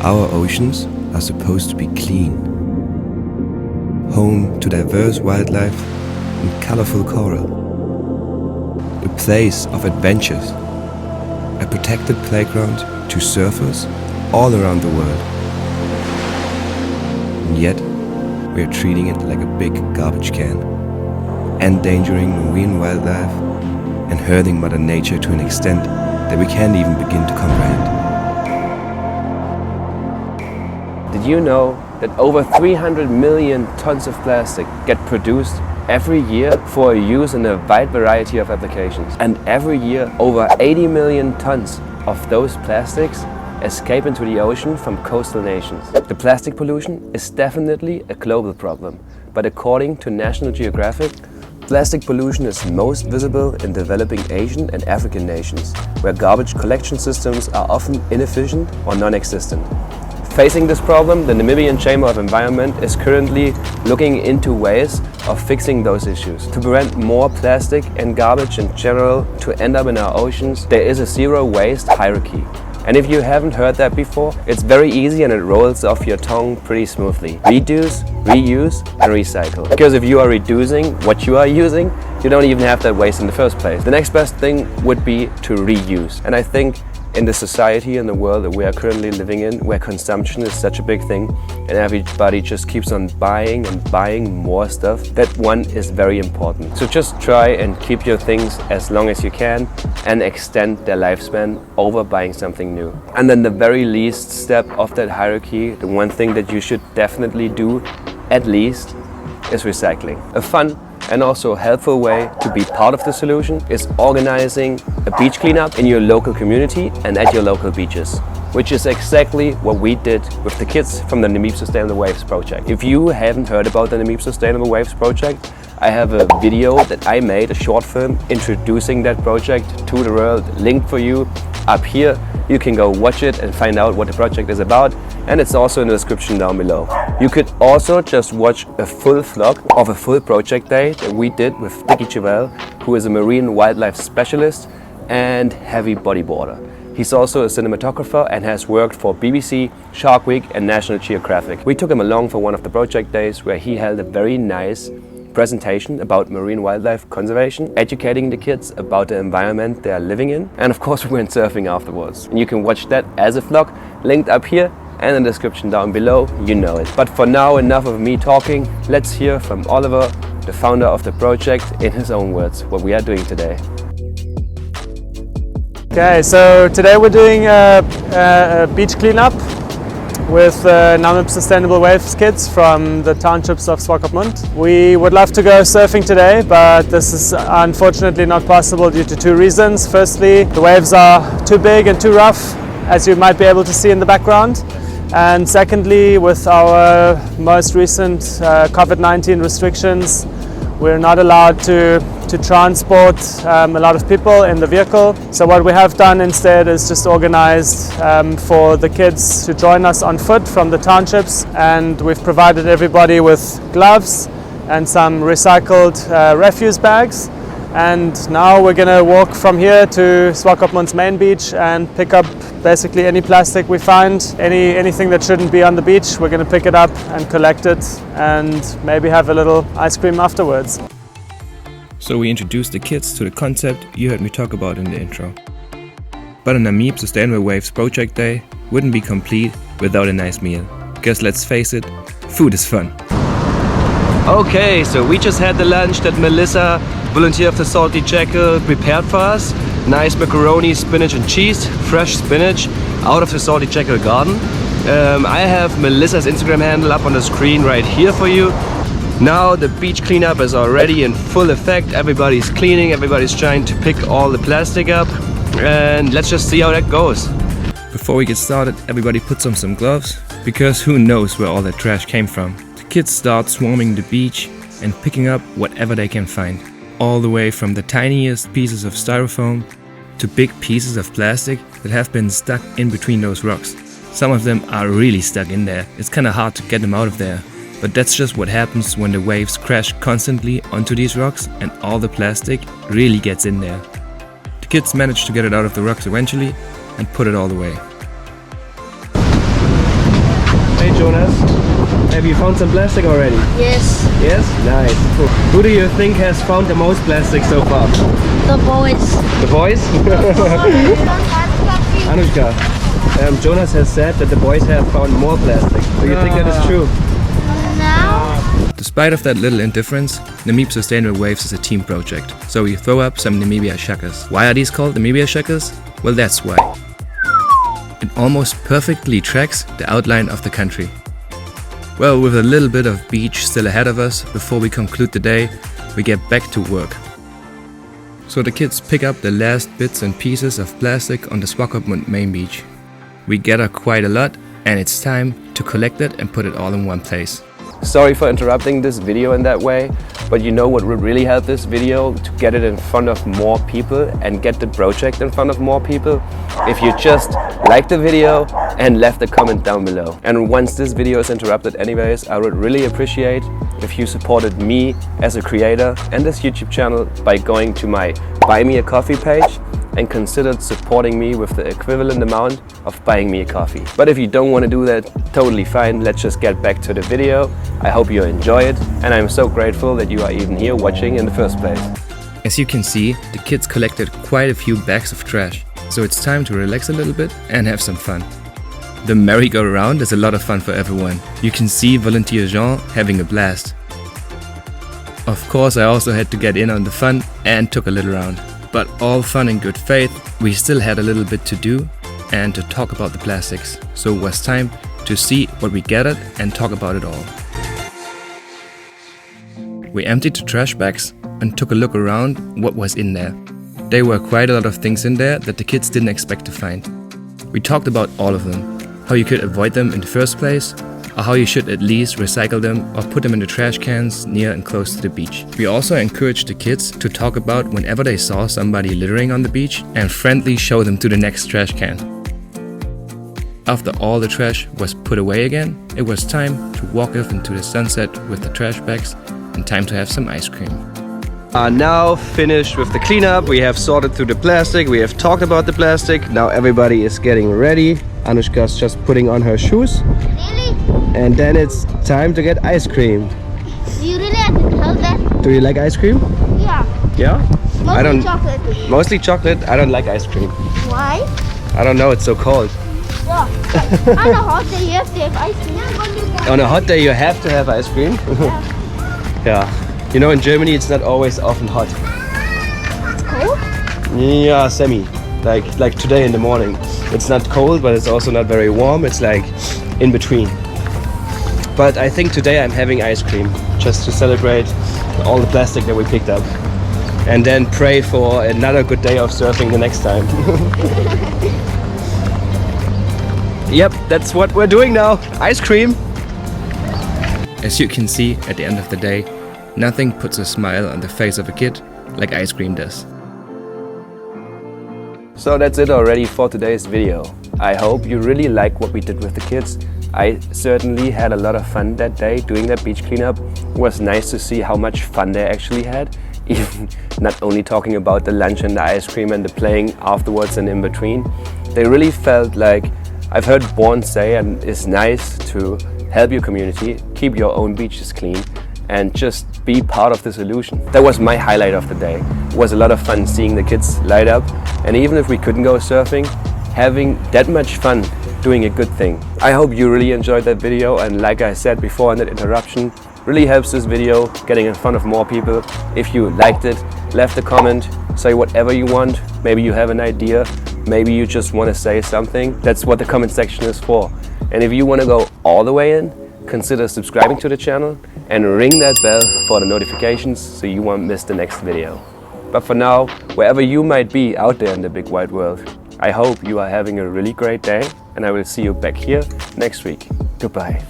Our oceans are supposed to be clean, home to diverse wildlife and colorful coral, a place of adventures, a protected playground to surfers all around the world. And yet, we are treating it like a big garbage can, endangering marine wildlife and hurting Mother Nature to an extent that we can't even begin to comprehend. Did you know that over 300 million tons of plastic get produced every year for use in a wide variety of applications? And every year over 80 million tons of those plastics escape into the ocean from coastal nations. The plastic pollution is definitely a global problem, but according to National Geographic, plastic pollution is most visible in developing Asian and African nations, where garbage collection systems are often inefficient or non-existent. Facing this problem, the Namibian Chamber of Environment is currently looking into ways of fixing those issues. To prevent more plastic and garbage in general to end up in our oceans, there is a zero waste hierarchy. And if you haven't heard that before, it's very easy and it rolls off your tongue pretty smoothly. Reduce, reuse and recycle. Because if you are reducing what you are using, you don't even have that waste in the first place. The next best thing would be to reuse. And I think in the society and the world that we are currently living in, where consumption is such a big thing and everybody just keeps on buying and buying more stuff, that one is very important. So just try and keep your things as long as you can and extend their lifespan over buying something new. And then the very least step of that hierarchy, the one thing that you should definitely do at least, is recycling. A fun and also a helpful way to be part of the solution is organizing a beach cleanup in your local community and at your local beaches, which is exactly what we did with the kids from the Namib Sustainable Waves project. If you haven't heard about the Namib Sustainable Waves project, I have a video that I made, a short film introducing that project to the world, linked for you up here. You can go watch it and find out what the project is about, and it's also in the description down below. You could also just watch a full vlog of a full project day that we did with Dickie Chevelle, who is a marine wildlife specialist and heavy bodyboarder. He's also a cinematographer and has worked for BBC, Shark Week and National Geographic. We took him along for one of the project days where he held a very nice presentation about marine wildlife conservation, educating the kids about the environment they are living in, and of course we went surfing afterwards. And you can watch that as a vlog, linked up here and in the description down below, you know it. But for now, enough of me talking, let's hear from Oliver, the founder of the project, in his own words, what we are doing today. Okay, so today we're doing a beach cleanup with Namib Sustainable Waves kids from the townships of Swakopmund. We would love to go surfing today, but this is unfortunately not possible due to two reasons. Firstly, the waves are too big and too rough, as you might be able to see in the background. And secondly, with our most recent COVID-19 restrictions, we're not allowed to transport a lot of people in the vehicle. So what we have done instead is just organized for the kids to join us on foot from the townships, and we've provided everybody with gloves and some recycled refuse bags. And now we're going to walk from here to Swakopmund's main beach and pick up basically any plastic we find, anything that shouldn't be on the beach. We're going to pick it up and collect it and maybe have a little ice cream afterwards. So we introduced the kids to the concept you heard me talk about in the intro. But a Namib Sustainable Waves project day wouldn't be complete without a nice meal. Because let's face it, food is fun. Okay, so we just had the lunch that Melissa, volunteer of the Salty Jackal, prepared for us. Nice macaroni, spinach and cheese, fresh spinach out of the Salty Jackal garden. I have Melissa's Instagram handle up on the screen right here for you. Now the beach cleanup is already in full effect. Everybody's cleaning, everybody's trying to pick all the plastic up, and let's just see how that goes. Before we get started, everybody puts on some gloves, because who knows where all that trash came from. The kids start swarming the beach and picking up whatever they can find. All the way from the tiniest pieces of styrofoam to big pieces of plastic that have been stuck in between those rocks. Some of them are really stuck in there. It's kinda hard to get them out of there. But that's just what happens when the waves crash constantly onto these rocks and all the plastic really gets in there. The kids manage to get it out of the rocks eventually and put it all away. Okay, Jonas. Have you found some plastic already? Yes, Yes? Nice. Cool. Who do you think has found the most plastic so far? the boys. The boys? Anushka, Jonas has said that the boys have found more plastic. Do you think that is true? Now, Despite of that little indifference, Namib Sustainable Waves is a team project, so we throw up some Namibia shakas. Why are these called Namibia shakas? Well, that's why. It almost perfectly tracks the outline of the country. Well, with a little bit of beach still ahead of us before we conclude the day, we get back to work. So the kids pick up the last bits and pieces of plastic on the Swakopmund main beach. We gather quite a lot, and it's time to collect it and put it all in one place. Sorry for interrupting this video in that way, but you know what would really help this video to get it in front of more people and get the project in front of more people? If you just liked the video and left a comment down below. And once this video is interrupted anyways, I would really appreciate if you supported me as a creator and this YouTube channel by going to my Buy Me a Coffee page and considered supporting me with the equivalent amount of buying me a coffee. But if you don't want to do that, totally fine. Let's just get back to the video. I hope you enjoy it, and I'm so grateful that you are even here watching in the first place. As you can see, the kids collected quite a few bags of trash, so it's time to relax a little bit and have some fun. The merry-go-round is a lot of fun for everyone. You can see volunteer Jean having a blast. Of course, I also had to get in on the fun and took a little round. But all fun and good faith, we still had a little bit to do and to talk about the plastics. So it was time to see what we gathered and talk about it all. We emptied the trash bags and took a look around what was in there. There were quite a lot of things in there that the kids didn't expect to find. We talked about all of them, how you could avoid them in the first place, or how you should at least recycle them or put them in the trash cans near and close to the beach. We also encouraged the kids to talk about whenever they saw somebody littering on the beach and friendly show them to the next trash can. After all the trash was put away again, it was time to walk off into the sunset with the trash bags and time to have some ice cream. Are now finished with the cleanup. We have sorted through the plastic, we have talked about the plastic. Now everybody is getting ready. Anushka's just putting on her shoes. really? And then it's time to get ice cream. You really have to tell that? Do you like ice cream? Yeah. Yeah? Mostly I don't. chocolate. Mostly chocolate. I don't like ice cream. Why? I don't know, it's so cold. Yeah. On a hot day, you have to have ice cream. On a hot day you have to have ice cream. Yeah. You know, in Germany it's not always often hot. It's cold? Yeah, semi. Like today in the morning. It's not cold, but it's also not very warm. It's like in between. But I think today I'm having ice cream just to celebrate all the plastic that we picked up. And then pray for another good day of surfing the next time. Yep, that's what we're doing now. Ice cream. As you can see, at the end of the day, nothing puts a smile on the face of a kid like ice cream does. So that's it already for today's video. I hope you really like what we did with the kids. I certainly had a lot of fun that day doing that beach cleanup. It was nice to see how much fun they actually had. Even not only talking about the lunch and the ice cream and the playing afterwards and in between. They really felt like, I've heard Born say, and it's nice to help your community, keep your own beaches clean, and just be part of the solution. That was my highlight of the day. It was a lot of fun seeing the kids light up, and even if we couldn't go surfing, having that much fun doing a good thing. I hope you really enjoyed that video, and like I said before in that interruption, really helps this video getting in front of more people. If you liked it, left a comment, say whatever you want. Maybe you have an idea, maybe you just want to say something. That's what the comment section is for. And if you want to go all the way in, consider subscribing to the channel and ring that bell for the notifications so you won't miss the next video. But for now, wherever you might be out there in the big wide world, I hope you are having a really great day, and I will see you back here next week. Goodbye.